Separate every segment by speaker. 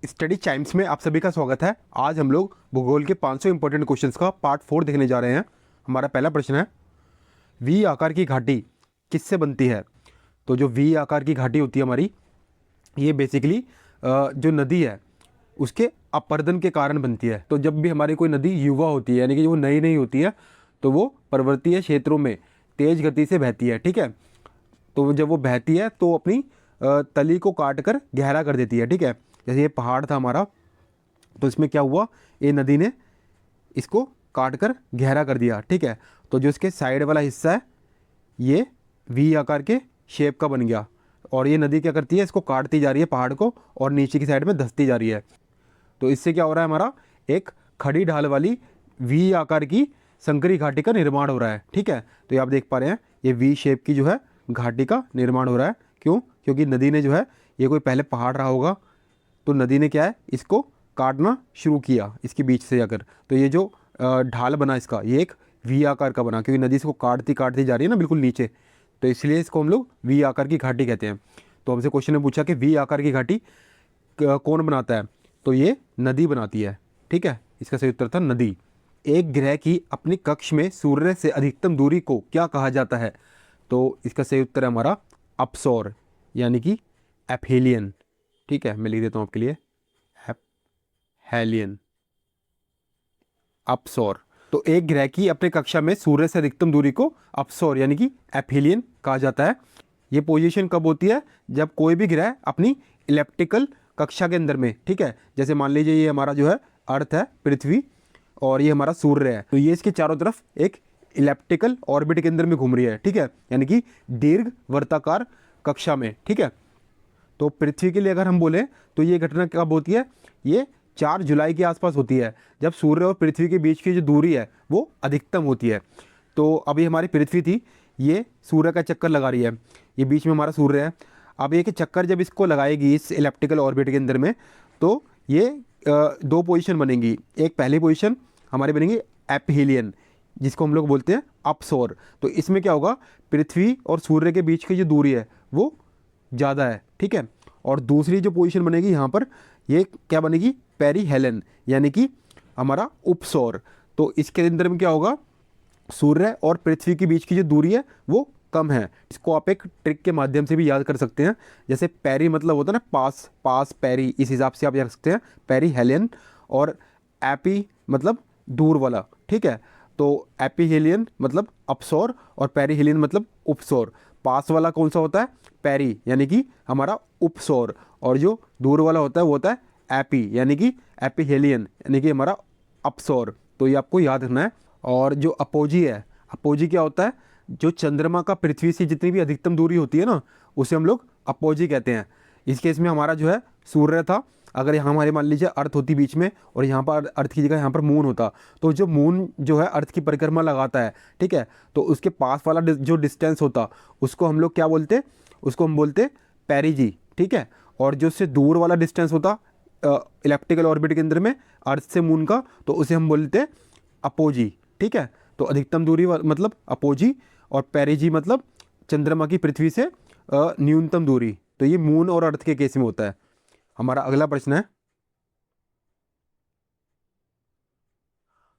Speaker 1: Study Chimes में आप सभी का स्वागत है। आज हम लोग भूगोल के 500 इंपॉर्टेंट क्वेश्चंस का पार्ट 4 देखने जा रहे हैं। हमारा पहला प्रश्न है, वी आकार की घाटी किससे बनती है? तो जो वी आकार की घाटी होती है हमारी, ये बेसिकली जो नदी है उसके अपरदन के कारण बनती है। तो जब भी हमारी कोई नदी युवा होती है, यानी कि वो नई नहीं होती है, तो वो पर्वतीय क्षेत्रों में तेज गति से बहती है। ठीक है, तो जब वो बहती है तो अपनी तली को काट कर गहरा कर देती है। ठीक है, जैसे ये पहाड़ था हमारा, तो इसमें क्या हुआ, ये नदी ने इसको काट कर गहरा कर दिया। ठीक है, तो जो इसके साइड वाला हिस्सा है ये वी आकार के शेप का बन गया, और ये नदी क्या करती है, इसको काटती जा रही है पहाड़ को, और नीचे की साइड में धंसती जा रही है। तो इससे क्या हो रहा है, हमारा एक खड़ी ढाल वाली वी आकार की संकरी घाटी का निर्माण हो रहा है। ठीक है, तो ये आप देख पा रहे हैं, ये वी शेप की जो है घाटी का निर्माण हो रहा है। क्यों? क्योंकि नदी ने जो है, ये कोई पहले पहाड़ रहा होगा, तो नदी ने क्या है, इसको काटना शुरू किया इसके बीच से जाकर। तो ये जो ढाल बना इसका, ये एक वी आकार का बना, क्योंकि नदी इसको काटती काटती जा रही है ना बिल्कुल नीचे, तो इसलिए इसको हम लोग वी आकार की घाटी कहते हैं। तो हमसे क्वेश्चन ने पूछा कि वी आकार की घाटी कौन बनाता है? तो ये नदी बनाती है। ठीक है, इसका सही उत्तर था नदी। एक ग्रह की अपनी कक्ष में सूर्य से अधिकतम दूरी को क्या कहा जाता है? तो इसका सही उत्तर है हमारा अपसौर, यानी कि एफेलियन। ठीक है, मैं लिख देता हूँ आपके लिए, हेलियन, अपसौर। तो एक ग्रह की अपने कक्षा में सूर्य से अधिकतम दूरी को अपसौर यानी कि एफेलियन कहा जाता है। ये पोजीशन कब होती है? जब कोई भी ग्रह अपनी इलेप्टिकल कक्षा के अंदर में, ठीक है, जैसे मान लीजिए ये हमारा जो है अर्थ है, पृथ्वी, और ये हमारा सूर्य है, तो ये इसके चारों तरफ एक इलेप्टिकल ऑर्बिट के अंदर में घूम रही है। ठीक है, यानी कि दीर्घ वर्ताकार कक्षा में। ठीक है, तो पृथ्वी के लिए अगर हम बोलें तो ये घटना कब होती है? ये 4 जुलाई के आसपास होती है, जब सूर्य और पृथ्वी के बीच की जो दूरी है वो अधिकतम होती है। तो अभी हमारी पृथ्वी थी, ये सूर्य का चक्कर लगा रही है, ये बीच में हमारा सूर्य है। अब ये कि चक्कर जब इसको लगाएगी इस इलेप्टिकल ऑर्बिट के अंदर में, तो ये दो पोजीशन बनेंगी। एक पहली पोजीशन हमारी बनेगी एपहीलियन, जिसको हम लोग बोलते हैं अपसौर। तो इसमें क्या होगा, पृथ्वी और सूर्य के बीच की जो दूरी है वो ज़्यादा है। ठीक है, और दूसरी जो पोजीशन बनेगी यहाँ पर, ये क्या बनेगी, पेरीहेलन, यानी कि हमारा उपसौर। तो इसके अंदर में क्या होगा, सूर्य और पृथ्वी के बीच की जो दूरी है वो कम है। इसको आप एक ट्रिक के माध्यम से भी याद कर सकते हैं। जैसे पेरी मतलब होता है ना पास, पास पेरी, इस हिसाब से आप याद कर सकते हैं, पेरीहेलियन। और एपी मतलब दूर वाला। ठीक है, तो एपीहेलियन मतलब अपसौर और पेरीहेलियन मतलब उपसौर। पास वाला कौन सा होता है? पेरी, यानी कि हमारा उपसौर, और जो दूर वाला होता है वो होता है एपी, यानी कि एपीहेलियन, यानी कि हमारा अपसौर। तो ये आपको याद रखना है। और जो अपोजी है, अपोजी क्या होता है? जो चंद्रमा का पृथ्वी से जितनी भी अधिकतम दूरी होती है ना, उसे हम लोग अपोजी कहते हैं। इस केस में हमारा जो है सूर्य था, अगर यहाँ हमारे मान लीजिए अर्थ होती बीच में, और यहाँ पर अर्थ की जगह यहाँ पर मून होता, तो जो मून जो है अर्थ की परिक्रमा लगाता है, ठीक है, तो उसके पास वाला जो डिस्टेंस होता उसको हम लोग क्या बोलते? उसको हम बोलते पेरिजी। ठीक है, और जो उससे दूर वाला डिस्टेंस होता इलेप्टिकल ऑर्बिट के अंदर में अर्थ से मून का, तो उसे हम बोलते अपोजी। ठीक है, तो अधिकतम दूरी मतलब अपोजी, और पेरिजी मतलब चंद्रमा की पृथ्वी से न्यूनतम दूरी। तो ये मून और अर्थ के केस में होता है। हमारा अगला प्रश्न है,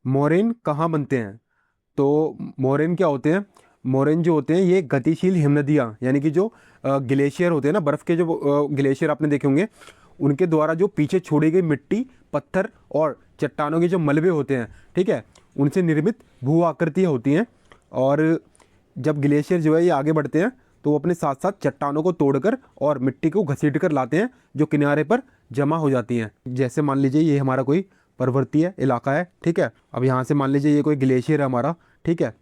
Speaker 1: मोरेन कहाँ बनते हैं? तो मोरेन क्या होते हैं? मोरेन जो होते हैं ये गतिशील हिमनदियाँ, यानी कि जो ग्लेशियर होते हैं ना, बर्फ़ के जो ग्लेशियर आपने देखे होंगे, उनके द्वारा जो पीछे छोड़ी गई मिट्टी, पत्थर और चट्टानों के जो मलबे होते हैं, ठीक है, उनसे निर्मित भू आकृतियाँ होती हैं। और जब ग्लेशियर जो है ये आगे बढ़ते हैं, तो वो अपने साथ साथ चट्टानों को तोड़कर और मिट्टी को घसीट कर लाते हैं, जो किनारे पर जमा हो जाती हैं। जैसे मान लीजिए ये हमारा कोई पर्वतीय इलाका है, ठीक है, अब यहाँ से मान लीजिए ये कोई ग्लेशियर है हमारा, ठीक है,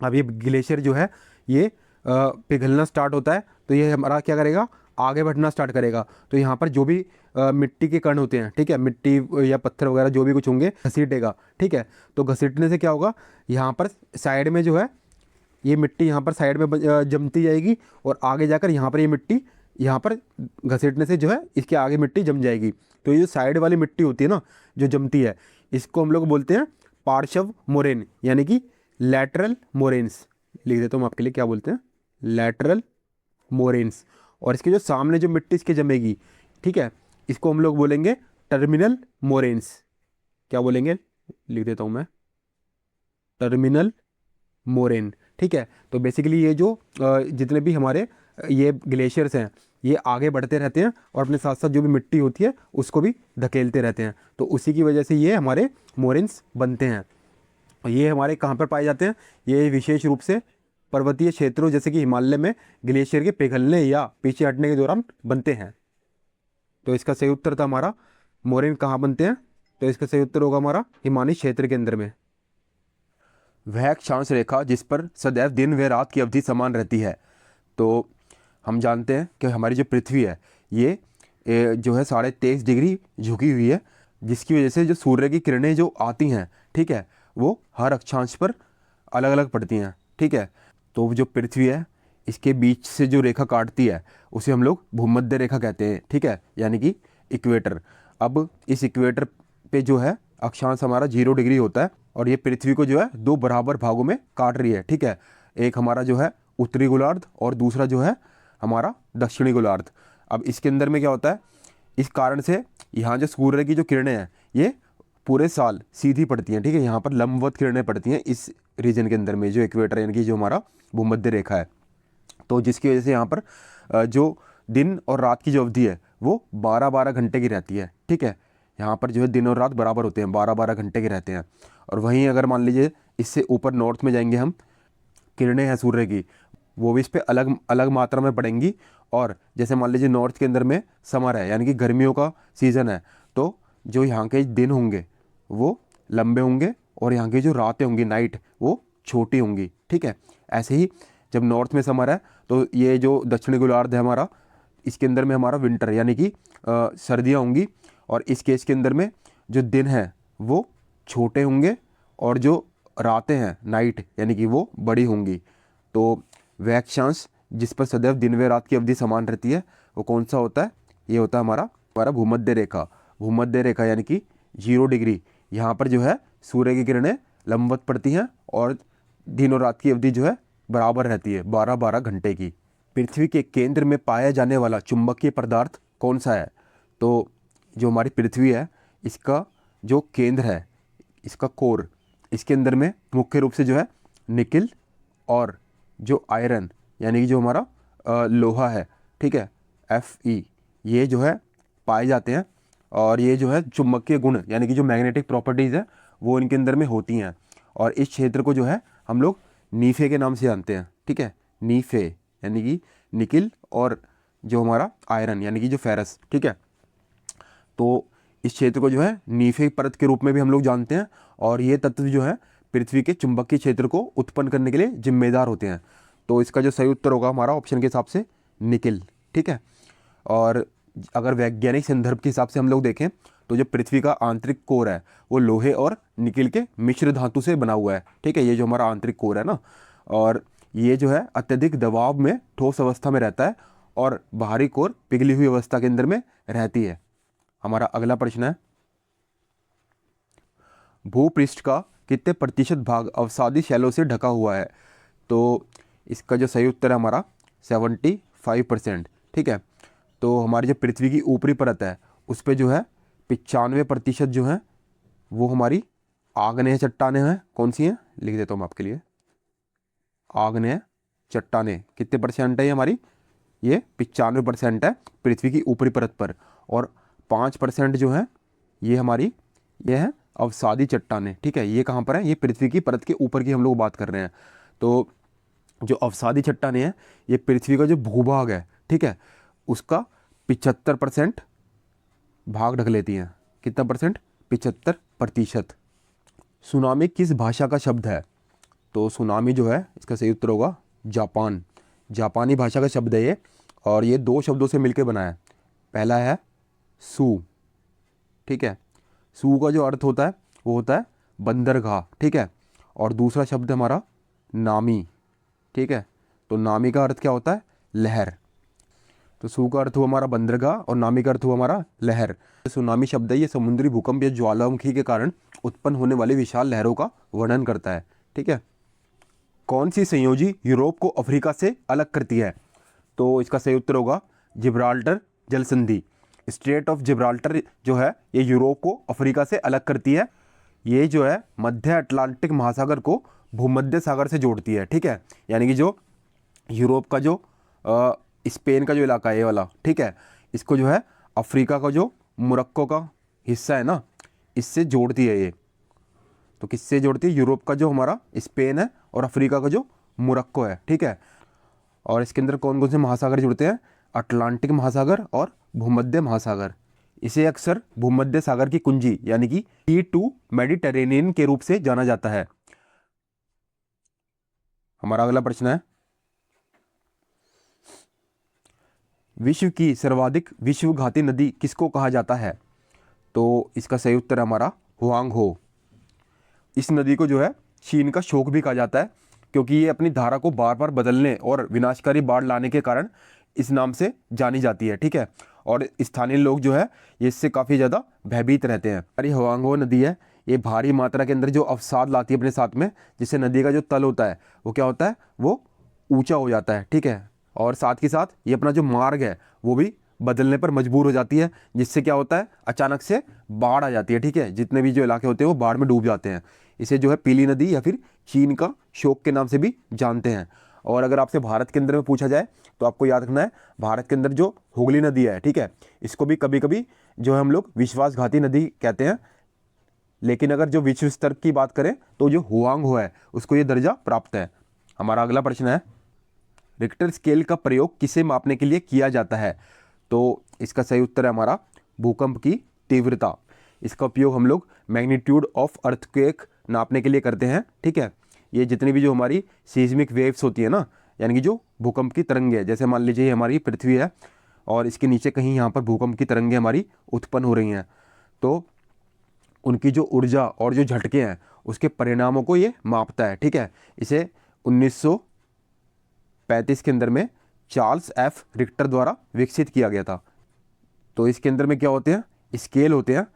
Speaker 1: अब ये ग्लेशियर जो है ये पिघलना स्टार्ट होता है, तो ये हमारा क्या करेगा, आगे बढ़ना स्टार्ट करेगा। तो यहाँ पर जो भी मिट्टी के कण होते हैं, ठीक है, मिट्टी या पत्थर वगैरह जो भी कुछ होंगे, घसीटेगा। ठीक है, तो घसीटने से क्या होगा, यहाँ पर साइड में जो है ये मिट्टी यहाँ पर साइड में जमती जाएगी, और आगे जाकर यहाँ पर ये मिट्टी यहाँ पर घसीटने से जो है इसके आगे मिट्टी जम जाएगी। तो ये जो साइड वाली मिट्टी होती है ना, जो जमती है, इसको हम लोग बोलते हैं पार्श्व मोरेन, यानी कि लैटरल मोरेन्स। लिख देता हूँ आपके लिए, क्या बोलते हैं, लैटरल मोरेन्स। और इसके जो सामने जो मिट्टी इसके जमेगी, ठीक है, इसको हम लोग बोलेंगे टर्मिनल मोरेन्स। क्या बोलेंगे, लिख देता हूँ मैं, टर्मिनल मोरेन। ठीक है, तो बेसिकली ये जो जितने भी हमारे ये ग्लेशियर्स हैं ये आगे बढ़ते रहते हैं और अपने साथ साथ जो भी मिट्टी होती है उसको भी धकेलते रहते हैं, तो उसी की वजह से ये हमारे मोरेन्स बनते हैं। और ये हमारे कहाँ पर पाए जाते हैं, ये विशेष रूप से पर्वतीय क्षेत्रों जैसे कि हिमालय में ग्लेशियर के पिघलने या पीछे हटने के दौरान बनते हैं। तो इसका सही उत्तर था हमारा, मोरेन कहाँ बनते हैं, तो इसका सही उत्तर होगा हमारा हिमालय क्षेत्र के अंदर में। वह अक्षांश रेखा जिस पर सदैव दिन व रात की अवधि समान रहती है। तो हम जानते हैं कि हमारी जो पृथ्वी है ये जो है 23.5 डिग्री झुकी हुई है, जिसकी वजह से जो सूर्य की किरणें जो आती हैं, ठीक है, वो हर अक्षांश पर अलग अलग पड़ती हैं। ठीक है, तो जो पृथ्वी है इसके बीच से जो रेखा काटती है उसे हम लोग भूमध्य रेखा कहते हैं। ठीक है, यानी कि इक्वेटर। अब इस इक्वेटर पे जो है अक्षांश हमारा 0 डिग्री होता है और ये पृथ्वी को जो है 2 बराबर भागों में काट रही है। ठीक है, एक हमारा जो है उत्तरी गोलार्ध और दूसरा जो है हमारा दक्षिणी गोलार्ध। अब इसके अंदर में क्या होता है, इस कारण से यहाँ जो सूर्य की जो किरणें हैं ये पूरे साल सीधी पड़ती हैं। ठीक है, यहाँ पर लंबवत किरणें पड़ती हैं इस रीजन के अंदर में जो इक्वेटर यानी कि जो हमारा भूमध्य रेखा है। तो जिसकी वजह से यहाँ पर जो दिन और रात की जो अवधि है वो 12-12 घंटे की रहती है। ठीक है, यहाँ पर जो है दिन और रात बराबर होते हैं, 12-12 घंटे के रहते हैं। और वहीं अगर मान लीजिए इससे ऊपर नॉर्थ में जाएंगे हम, किरणें हैं सूर्य की वो भी इस पर अलग अलग मात्रा में पड़ेंगी। और जैसे मान लीजिए नॉर्थ के अंदर में समर है यानी कि गर्मियों का सीज़न है, तो जो यहाँ के दिन होंगे वो लंबे होंगे और यहाँ की जो रातें होंगी नाइट वो छोटी होंगी। ठीक है, ऐसे ही जब नॉर्थ में समर है तो ये जो दक्षिणी गोलार्ध है हमारा, इसके अंदर में हमारा विंटर यानी कि सर्दियाँ होंगी और इस केस के अंदर में जो दिन है वो छोटे होंगे और जो रातें हैं नाइट यानी कि वो बड़ी होंगी। तो वह अक्षांश जिस पर सदैव दिन व रात की अवधि समान रहती है वो कौन सा होता है, ये होता है हमारा भूमध्य रेखा। भूमध्य रेखा यानी कि 0 डिग्री, यहाँ पर जो है सूर्य की किरणें लंबवत पड़ती हैं और दिन और रात की अवधि जो है बराबर रहती है 12-12 घंटे की। पृथ्वी के केंद्र में पाया जाने वाला चुंबकीय पदार्थ कौन सा है, तो जो हमारी पृथ्वी है इसका जो केंद्र है, इसका कोर, इसके अंदर में मुख्य रूप से जो है निकिल और जो आयरन यानी कि जो हमारा लोहा है, ठीक है, Fe, ये जो है पाए जाते हैं। और ये जो है चुंबकीय गुण यानी कि जो मैग्नेटिक प्रॉपर्टीज़ है वो इनके अंदर में होती हैं। और इस क्षेत्र को जो है हम लोग नीफे के नाम से जानते हैं। ठीक है, नीफे यानी कि निकिल और जो हमारा आयरन यानी कि जो फेरस। ठीक है, तो इस क्षेत्र को जो है नीफे परत के रूप में भी हम लोग जानते हैं और ये तत्व जो है पृथ्वी के चुंबकीय क्षेत्र को उत्पन्न करने के लिए जिम्मेदार होते हैं। तो इसका जो सही उत्तर होगा हमारा ऑप्शन के हिसाब से निकिल। ठीक है, और अगर वैज्ञानिक संदर्भ के हिसाब से हम लोग देखें तो जो पृथ्वी का आंतरिक कोर है वो लोहे और निकिल के मिश्र धातु से बना हुआ है। ठीक है, ये जो हमारा आंतरिक कोर है ना, और ये जो है अत्यधिक दबाव में ठोस अवस्था में रहता है और बाहरी कोर पिघली हुई अवस्था के अंदर में रहती है। हमारा अगला प्रश्न है, भूपृष्ठ का कितने प्रतिशत भाग अवसादी शैलों से ढका हुआ है, तो इसका जो सही उत्तर है हमारा 75%। ठीक है, तो हमारी जो पृथ्वी की ऊपरी परत है उस पर जो है 95% जो है वो हमारी आग्नेय चट्टानें हैं। कौन सी हैं, लिख देता हूँ मैं आपके लिए, आग्नेय चट्टानें। कितने परसेंट है ये हमारी, ये 95% है पृथ्वी की ऊपरी परत पर। और 5% जो है ये हमारी ये है अवसादी चट्टानें। ठीक है, ये कहाँ पर है, ये पृथ्वी की परत के ऊपर की हम लोग बात कर रहे हैं। तो जो अवसादी चट्टानें हैं ये पृथ्वी का जो भूभाग है, ठीक है, उसका 75% भाग ढक लेती हैं। कितना परसेंट, 75%। सुनामी किस भाषा का शब्द है, तो सुनामी जो है इसका सही उत्तर होगा जापान। जापानी भाषा का शब्द है ये और ये 2 शब्दों से मिलकर बना है। पहला है सू, ठीक है, सू का जो अर्थ होता है वो होता है बंदरगाह। ठीक है, और दूसरा शब्द हमारा नामी। ठीक है, तो नामी का अर्थ क्या होता है, लहर। तो सू का अर्थ हुआ हमारा बंदरगाह और नामी का अर्थ हुआ हमारा लहर। सुनामी शब्द है ये समुद्री भूकंप या ज्वालामुखी के कारण उत्पन्न होने वाली विशाल लहरों का वर्णन करता है। ठीक है, कौन सी संयोजी यूरोप को अफ्रीका से अलग करती है, तो इसका सही उत्तर होगा जिब्राल्टर जल संधि। स्ट्रेट ऑफ जिब्राल्टर जो है ये यूरोप को अफ्रीका से अलग करती है। ये जो है मध्य अटलांटिक महासागर को भूमध्य सागर से जोड़ती है, ठीक है। यानी कि जो यूरोप का जो स्पेन का जो इलाका है ये वाला, ठीक है, इसको जो है अफ्रीका का जो मोरक्को का हिस्सा है ना, इससे जोड़ती है ये। तो किससे जोड़ती है? यूरोप का जो हमारा स्पेन है और अफ्रीका का जो मोरक्को है, ठीक है। और इसके अंदर कौन कौन से महासागर जुड़ते हैं? अटलांटिक महासागर और भूमध्य महासागर। इसे अक्सर भूमध्य सागर की कुंजी यानी कि T2 मेडिटेरेनियन के रूप से जाना जाता है। हमारा अगला प्रश्न है, विश्व की सर्वाधिक विश्वघाती नदी किसको कहा जाता है? तो इसका सही उत्तर है हमारा हुआंग हो। इस नदी को जो है चीन का शोक भी कहा जाता है, क्योंकि ये अपनी धारा को बार बार बदलने और विनाशकारी बाढ़ लाने के कारण इस नाम से जानी जाती है, ठीक है। और स्थानीय लोग जो है ये इससे काफ़ी ज़्यादा भयभीत रहते हैं। अरे हुआंगहो नदी है, ये भारी मात्रा के अंदर जो अवसाद लाती है अपने साथ में, जिससे नदी का जो तल होता है वो क्या होता है, वो ऊंचा हो जाता है, ठीक है। और साथ के साथ ये अपना जो मार्ग है वो भी बदलने पर मजबूर हो जाती है, जिससे क्या होता है, अचानक से बाढ़ आ जाती है, ठीक है। जितने भी जो इलाके होते हैं वो बाढ़ में डूब जाते हैं। इसे जो है पीली नदी या फिर चीन का शोक के नाम से भी जानते हैं। और अगर आपसे भारत के अंदर में पूछा जाए तो आपको याद रखना है, भारत के अंदर जो हुगली नदी है, ठीक है, इसको भी कभी कभी जो है हम लोग विश्वासघाती नदी कहते हैं। लेकिन अगर जो विश्व स्तर की बात करें तो जो हुआंगहो है उसको ये दर्जा प्राप्त है। हमारा अगला प्रश्न है, रिक्टर स्केल का प्रयोग किसे मापने के लिए किया जाता है? तो इसका सही उत्तर है हमारा भूकंप की तीव्रता। इसका उपयोग हम लोग मैग्नीट्यूड ऑफ अर्थक्वेक नापने के लिए करते हैं, ठीक है। ये जितनी भी जो हमारी सीस्मिक वेव्स होती है ना, यानी कि जो भूकंप की तरंगे है, जैसे मान लीजिए हमारी पृथ्वी है और इसके नीचे कहीं यहाँ पर भूकंप की तरंगे हमारी उत्पन्न हो रही हैं, तो उनकी जो ऊर्जा और जो झटके हैं उसके परिणामों को ये मापता है, ठीक है। इसे 1935 के अंदर में चार्ल्स एफ रिक्टर द्वारा विकसित किया गया था। तो इसके अंदर में क्या होते हैं, स्केल होते हैं,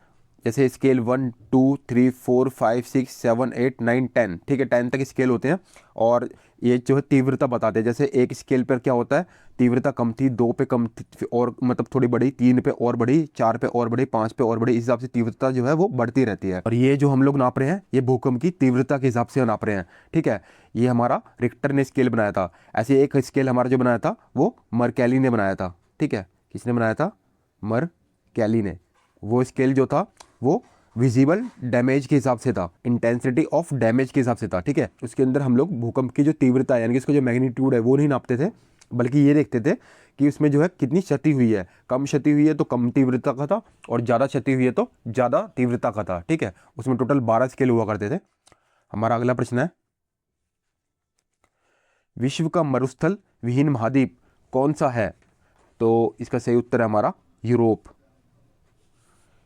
Speaker 1: जैसे स्केल 1 2 3 4 5 6 7 8 9 10, ठीक है, 10 तक स्केल होते हैं। और ये जो है तीव्रता बताते हैं, जैसे एक स्केल पर क्या होता है, तीव्रता कम थी, 2 पे कम थी और मतलब थोड़ी बढ़ी, 3 पे और बढ़ी, 4 पे और बढ़ी, 5 पे और बढ़ी, इस हिसाब से तीव्रता जो है वो बढ़ती रहती है। और ये जो हम लोग नाप रहे हैं ये भूकंप की तीव्रता के हिसाब से नाप रहे हैं, ठीक है। ये हमारा रिक्टर ने स्केल बनाया था। ऐसे एक स्केल हमारा जो बनाया था वो मरकैली ने बनाया था, ठीक है। किसने बनाया था? मरकैली ने। वो स्केल जो था वो विजिबल डैमेज के हिसाब से था, इंटेंसिटी ऑफ डैमेज के हिसाब से था, ठीक है। उसके अंदर हम लोग भूकंप की जो तीव्रता यानी कि इसको जो मैग्नीट्यूड है वो नहीं नापते थे, बल्कि ये देखते थे कि उसमें जो है कितनी क्षति हुई है। कम क्षति हुई है तो कम तीव्रता का था, और ज़्यादा क्षति हुई है तो ज़्यादा तीव्रता का था, ठीक है। उसमें टोटल 12 स्केल हुआ करते थे। हमारा अगला प्रश्न है, विश्व का मरुस्थल विहीन महाद्वीप कौन सा है? तो इसका सही उत्तर है हमारा यूरोप।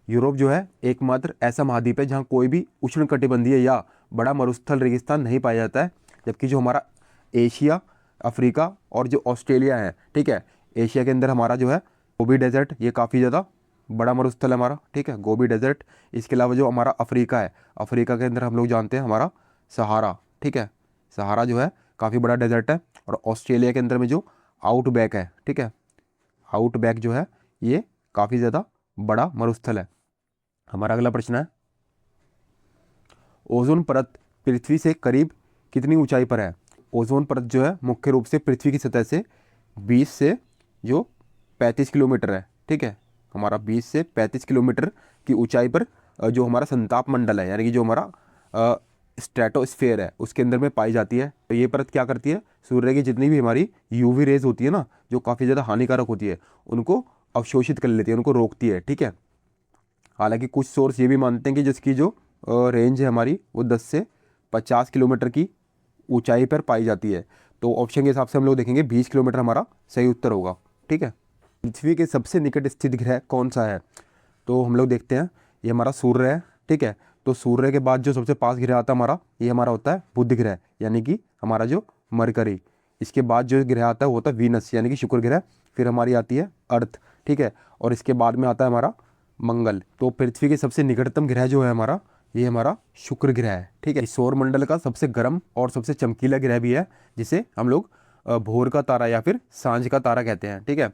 Speaker 1: यूरोप जो है एकमात्र ऐसा महाद्वीप है जहाँ कोई भी उष्णकटिबंधीय या बड़ा मरुस्थल रेगिस्तान नहीं पाया जाता है। जबकि जो हमारा एशिया, अफ्रीका और जो ऑस्ट्रेलिया है, ठीक है, एशिया के अंदर हमारा जो है गोबी डेजर्ट, ये काफ़ी ज़्यादा बड़ा मरुस्थल है हमारा, ठीक है, गोबी डेजर्ट। इसके अलावा जो हमारा अफ्रीका है, अफ्रीका के अंदर हम लोग जानते हैं हमारा सहारा, ठीक है, सहारा जो है काफ़ी बड़ा डेजर्ट है। और ऑस्ट्रेलिया के अंदर में जो आउटबैक है, ठीक है, आउटबैक जो है ये काफ़ी ज़्यादा बड़ा मरुस्थल है। हमारा अगला प्रश्न है, ओजोन परत पृथ्वी से करीब कितनी ऊंचाई पर है? ओजोन परत जो है मुख्य रूप से पृथ्वी की सतह से 20 से जो 35 किलोमीटर है, ठीक है, हमारा 20 से 35 किलोमीटर की ऊंचाई पर जो हमारा संताप मंडल है, यानी कि जो हमारा स्ट्रेटोस्फेयर है उसके अंदर में पाई जाती है। तो ये परत क्या करती है, सूर्य की जितनी भी हमारी यूवी रेज होती है ना, जो काफ़ी ज़्यादा हानिकारक होती है, उनको अवशोषित कर लेती है, उनको रोकती है, ठीक है। हालांकि कुछ सोर्स ये भी मानते हैं कि जिसकी जो रेंज है हमारी वो 10 से 50 किलोमीटर की ऊंचाई पर पाई जाती है। तो ऑप्शन के हिसाब से हम लोग देखेंगे 20 किलोमीटर हमारा सही उत्तर होगा, ठीक है। पृथ्वी के सबसे निकट स्थित ग्रह कौन सा है? तो हम लोग देखते हैं, ये हमारा सूर्य है, ठीक है। तो सूर्य के बाद जो सबसे पास ग्रह आता है हमारा, ये हमारा होता है बुध ग्रह, यानी कि हमारा जो मरकरी। इसके बाद जो ग्रह आता है वो होता है वीनस, यानी कि शुक्र ग्रह। फिर हमारी आती है अर्थ, ठीक है, और इसके बाद में आता है हमारा मंगल। तो पृथ्वी के सबसे निकटतम ग्रह जो है हमारा, ये हमारा शुक्र ग्रह है, ठीक है। सौर मंडल का सबसे गर्म और सबसे चमकीला ग्रह भी है, जिसे हम लोग भोर का तारा या फिर सांझ का तारा कहते हैं, ठीक है।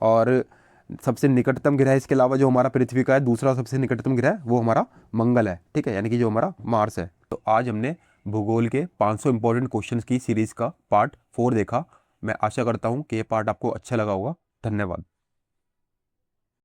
Speaker 1: और सबसे निकटतम ग्रह इसके अलावा जो हमारा पृथ्वी का है, दूसरा सबसे निकटतम ग्रह वो हमारा मंगल है, ठीक है, यानी कि जो हमारा मार्स है। तो आज हमने भूगोल के 500 इंपॉर्टेंट क्वेश्चंस की सीरीज का पार्ट 4 देखा। मैं आशा करता हूँ कि ये पार्ट आपको अच्छा लगा होगा। धन्यवाद।